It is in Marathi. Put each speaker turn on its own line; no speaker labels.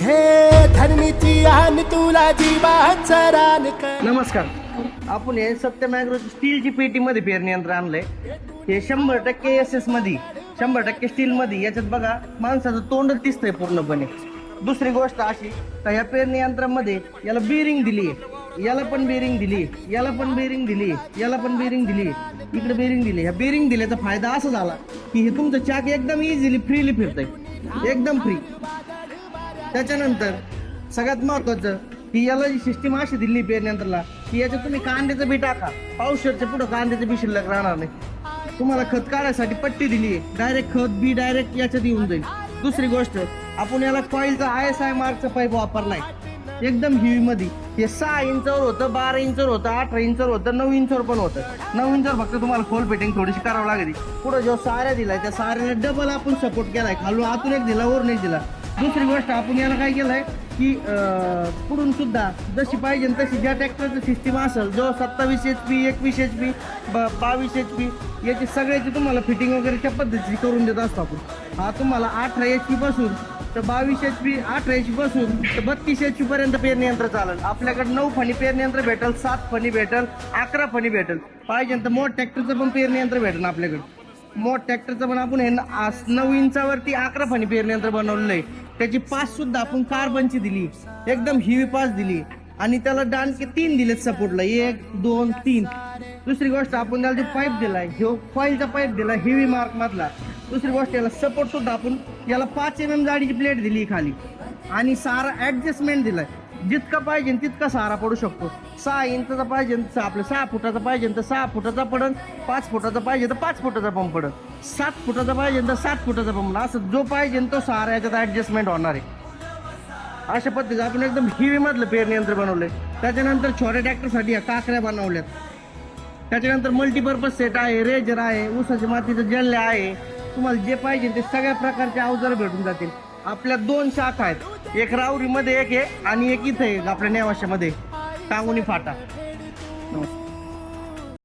हे धरणीची आन तुला जीवाचं रान कर.
नमस्कार. आपण हे सत्यम ॲग्रो स्टीलची पेटीमध्ये पेरणी यंत्र आणलंय. हे 100% SS मध्ये 100% स्टील मध्ये. याच्यात बघा माणसाचं तोंड दिसतंय पूर्णपणे. दुसरी गोष्ट अशी तर या पेरणी यंत्रामध्ये याला बेरिंग दिली आहे, याला पण बेरिंग दिली, याला पण बेरिंग दिली, याला पण बेरिंग दिली, इकडे बेरिंग दिली. ह्या बेरिंग दिल्याचा फायदा असा झाला की हे तुमचं चाक एकदम इझिली फ्रीली फिरतंय, एकदम फ्री. त्याच्यानंतर सगळ्यात महत्वाचं की याला जी सिस्टीम अशी दिली पेरणी यंत्राला की याच्यात तुम्ही कांद्याचं बी टाका, पावशेरच्या पुढं कांद्याचं बी शिल्लक राहणार नाही. तुम्हाला खत काढायसाठी पट्टी दिली आहे, डायरेक्ट खत बी डायरेक्ट याच्यात येऊन जाईल. दुसरी गोष्ट आपण याला कॉईलचा ISI मार्कचा पाईप वापरलाय, एकदम हेवी मध्ये. हे 6 इंचवर होतं, 12 इंचवर होतं, 18 इंचवर होतं, 9 इंचवर पण होतं. 9 इंचवर फक्त तुम्हाला खोल फिटिंग थोडीशी करावं लागेल. पुढे जो साऱ्या दिलाय त्या साऱ्याला डबल आपण सपोर्ट केलाय, खालून आतून एक दिला, वरून एक दिला. दुसरी गोष्ट आपण याला काय केलंय की पुढून सुद्धा जशी पाहिजे तशी ज्या ट्रॅक्टरचं सिस्टीम असेल, जो 27 HP, 21 HP, 22 HP याची सगळ्याची तुम्हाला फिटिंग वगैरे त्या पद्धतीची करून देत असतो आपण. हा तुम्हाला 18 HP पासून तर 22 HP, 18 HP पासून तर 32 HP पर्यंत पेरणी यंत्र चालेल. आपल्याकडे 9 फणी पेरणी यंत्र भेटेल, 7 फणी भेटेल, 11 फणी भेटेल. पाहिजे तर मोठ ट्रॅक्टरचं पण पेरणी यंत्र भेटेल आपल्याकडे. मोठ ट्रॅक्टरचं पण आपण हे 9 इंचावरती 11 फणी पेरणी यंत्र बनवलेलं आहे. त्याची पास सुद्धा आपण कार्बनची दिली, एकदम हेवी पास दिली. आणि त्याला डानके 3 दिलेत सपोर्टला, 1, 2, 3. दुसरी गोष्ट आपण त्याला जो पाईप दिलाय, जो कॉईलचा पाईप दिला हेवी मार्क मधला. दुसरी गोष्ट याला सपोर्ट सुद्धा आपण याला 5 mm जाडीची प्लेट दिली खाली. आणि सारा ऍडजस्टमेंट दिलाय, जितका पाहिजे तितका सारा पडू शकतो. 6 इंचाचा पाहिजे तर आपलं 6 फुटाचा पाहिजे तर 6 फुटाचा पडन, 5 फुटाचा पाहिजे तर 5 फुटाचा पंप पडन, 7 फुटाचा पाहिजे तर 7 फुटाचा पंप. असं जो पाहिजे तो सारा याच्यात ऍडजस्टमेंट होणार आहे. अशा पद्धतीचं आपण एकदम हेवी मधलं पेरणी यंत्र बनवलंय. त्याच्यानंतर छोट्या ट्रॅक्टरसाठी काकऱ्या बनवल्यात. त्याच्यानंतर मल्टीपर्पज सेट आहे, रेजर आहे, ऊसाच्या मातीचं जल्ले आहे. तुम्हाला जे पाहिजे ते सगळ्या प्रकारचे अवजार भेटून जातील. आपल्या 2 शाखा आहेत, एक राऊरीमध्ये एक आहे आणि एक इथे आहे आपल्या नेवाशामध्ये टांगुनी फाटा. नमस्कार.